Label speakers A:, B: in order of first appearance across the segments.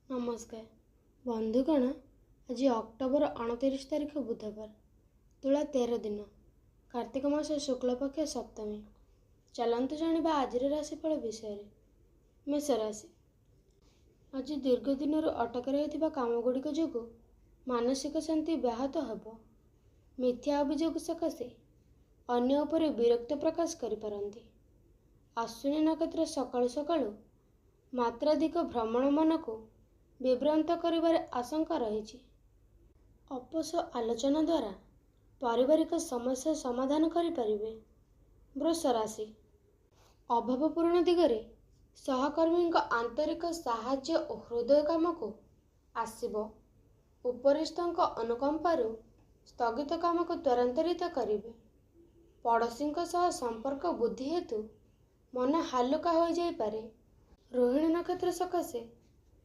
A: नमस्कार बंधुगण। आज अक्टोबर 29 तारीख बुधवार, तुला 13 दिन, कार्तिक मास शुक्लपक्ष सप्तमी। चलतु जानिबा आजिर राशिफल विषय। मेष राशि। आज दीर्घ दिन अटक रही कामगुड़िक जो मानसिक शांति व्याहत हेब। मिथ्या अभियोग सकाशे अन्य उपरे विरक्त प्रकाश करिपारंती। अश्विनी नक्षत्र सकाळु सकाळु मात्राधिक भ्रमण मन को विभ्रांत करिबार आशंका रही। अपस आलोचना द्वारा पारिवारिक समस्या समाधान करिपारिबे। वृष राशि। अभावपूर्ण दिगरे सहकर्मी आंतरिक साहाय्य और हृदय काम को आसिबो। उपरिस्थक अनुकंपारु स्थगित काम को त्वरांतरित करिबे। पड़ोसी संपर्क बुद्धि हेतु मन हालुका हो जाई पारे। रोहिणी नक्षत्र सकाशे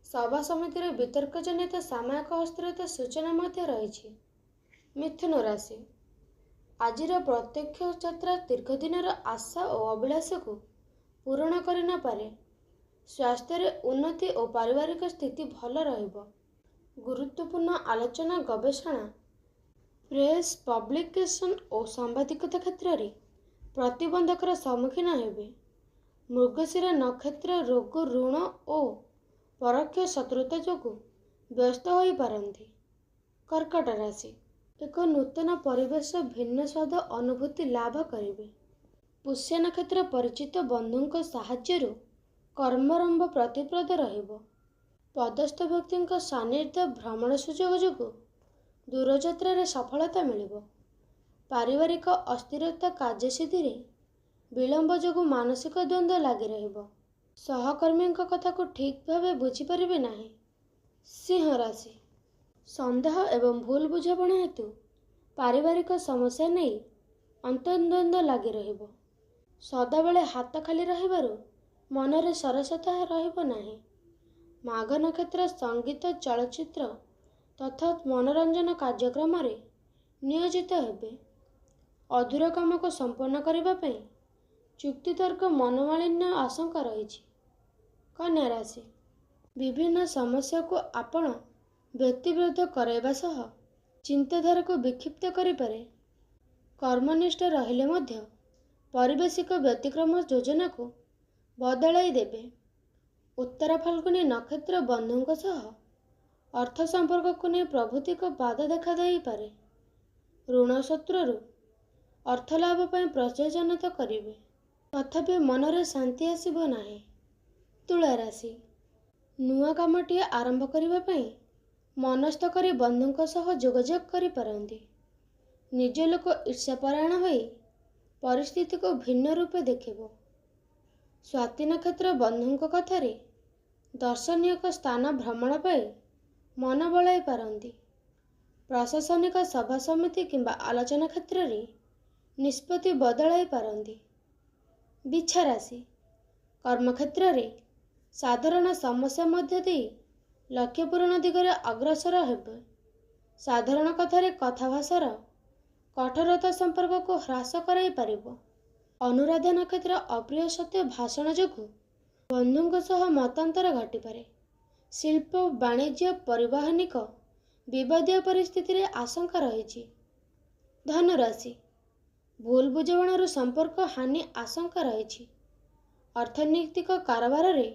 A: सभा समिति वितर्क जनित सामयिक अस्थिरता सूचना मध्य रही। मिथुन राशि। आजिर प्रत्यक्ष यात्रा दीर्घ दिन आशा और अभिलाष को पूरण कर न पारे। स्वास्थ्य उन्नति और पारिवारिक स्थिति भल रहिबो। गुरुत्वपूर्ण आलोचना गवेषणा प्रेस पब्लिकेशन और सांबादिकता क्षेत्र में प्रतिबंधकर सम्मुखीन हेबे। मृगशिरा नक्षत्र रोग ऋण और परोक्ष शत्रुता जोगु व्यस्त हो पारंती। कर्कट राशि। एक नूतन परिवेश भिन्न स्वाद अनुभूति लाभ करिवे। पुष्य नक्षत्र परिचित बंधुंक साहाय्यरु कर्मरंभ प्रतिप्रद रहिबो। पदस्थ व्यक्ति सान्निध्य भ्रमण सुयोग जोगु दूरयात्रा रे सफलता मिलिबो। पारिवारिक अस्थिरता कार्यसिद्धि रे विलंब जोगु मानसिक द्वंद्व लागि रहिबो। सहकर्मी कथा को ठीक भाव बुझीपारे ना। सिंह राशि। सन्देह एवं भूल बुझाणा हेतु पारिवारिक समस्या नहीं अंतर्द्वंद्व लगी रहिबो। सदाबेले हाथ खाली रहिबारु मनरे सरसता रहिबो नाही। माघ नक्षत्र संगीत चलचित्र तथा मनोरंजन कार्यक्रम रे नियोजित हेबे। अधूरा काम को संपन्न करने पई चुक्तितर्क मनोमालिन्य आशंका रही। कन्या राशि। विभिन्न समस्या को आपण व्यक्तिविरोध कराइबा सह चिंताधारा को विक्षिप्त करिपारे। कर्मनिष्ठ रहिले मध्य पारिवेशिक व्यतिक्रम योजना को बदलाई देबे। उत्तर फाल्गुनी नक्षत्र बंधुंक सह अर्थ संपर्क को नहीं प्रभुति को बाधा देखा दे पारे। ऋण शत्रु अर्थलाभ पर प्रचोदनित करिवे, तथापि मनरे शांति आसिबो नाही। तुला राशि। नुआ कामटी आरंभ करिबा पई मनस्थ करी बंधुंक सह जोगाजोग करि पारंती। निज लोक ईर्ष्यापरायण होई परिस्थिति को भिन्न रूपे देखिबो। स्वाति नक्षत्र बंधुंक कथारे दर्शनीय स्थान भ्रमण पाई मन बलाई पारंती। प्रशासनिक सभा समिति किंबा आलोचना क्षेत्र रे निष्पत्ति बदलाई पारंती। बिच्छा राशि। कर्मक्षेत्र रे साधारण समस्या मध्य दे लक्ष्य पूरण दिगरे अग्रसर हेबे। साधारण कथारे कथाभाषार कठोरता संपर्क को ह्रास कराई पारिबो। अनुराधा नक्षत्र अप्रिय सत्य भाषण जोगु बंधुंक सह मतांतर घटी पारे। शिल्प वाणिज्य परिवहनिक विवादीय परिस्थिति रे आशंका रही। धनुराशि। भूल बुझामणार संपर्क हानि आशंका रही। अर्थनैतिक कारोबार रे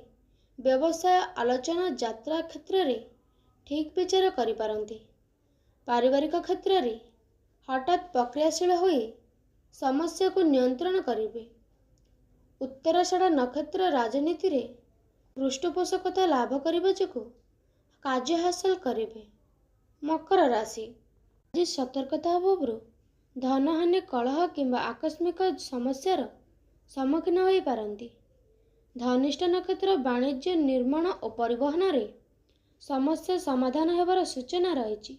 A: व्यवसाय आलोचना यात्रा क्षेत्र रे ठीक विचार करि पारंती। पारिवारिक क्षेत्र रे हठात प्रक्रियाशील होई समस्या को नियंत्रण करिवे। उत्तराषाढ़ नक्षत्र राजनीति रे पृष्ठपोषकता लाभ करिबा जोगु कार्य हासिल करिवे। मकर राशि। आज सतर्कता अभावरु धनहानि कलह किंबा आकस्मिक समस्यार सम्मुखीन होई पारंती। धनिष्ठ नक्षत्र वाणिज्य निर्माण और परिवहन रे समस्या समाधान हेबार सूचना रही।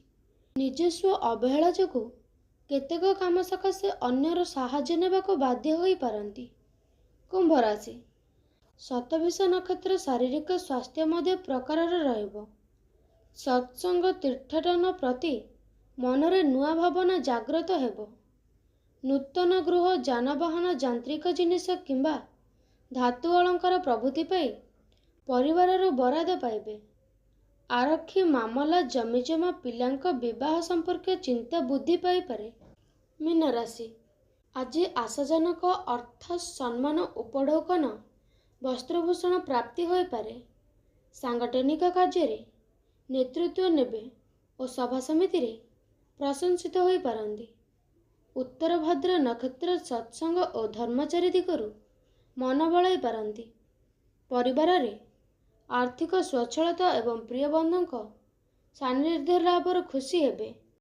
A: निजस्व अवहेला जोगु केतेक काम सकाशे अन्यर साहाय्य नेबा को बाध्य होई पारंती। कुंभ राशि। शतभिषा नक्षत्र शारीरिक स्वास्थ्य मध्य प्रकार रहिबो। सत्संग तीर्थटन प्रति मनरे नुआ भावना जागृत हेबो। नूतन गृह जानवाहन यांत्रिक जिनिस किंबा धातु अलंकार प्रभृति पाई परिवार बराद पाइबे। ଆରକ୍ଷୀ ମାମଲା ଜମିଜମା ପିଲାଙ୍କ ବିବାହ ସମ୍ପର୍କୀୟ ଚିନ୍ତା ବୃଦ୍ଧି ପାଇପାରେ। ମୀନ ରାଶି, ଆଜି ଆଶାଜନକ ଅର୍ଥ ସମ୍ମାନ ଉପଢୌକନ ବସ୍ତ୍ରଭୂଷଣ ପ୍ରାପ୍ତି ହୋଇପାରେ। ସାଂଗଠନିକ କାର୍ଯ୍ୟରେ ନେତୃତ୍ୱ ନେବେ ଓ ସଭା ସମିତିରେ ପ୍ରଶଂସିତ ହୋଇପାରନ୍ତି। ଉତ୍ତର ଭଦ୍ର ନକ୍ଷତ୍ର ସତ୍ସଙ୍ଗ ଓ ଧର୍ମଚାରୀ ଦିଗରୁ ମନ ବଳାଇ ପାରନ୍ତି। ପରିବାରରେ ଆର୍ଥିକ ସ୍ୱଚ୍ଛଳତା ଏବଂ ପ୍ରିୟ ବନ୍ଧୁଙ୍କ ସାନ୍ନିଧ୍ୟ ଲାଭରୁ ଖୁସି ହେବେ।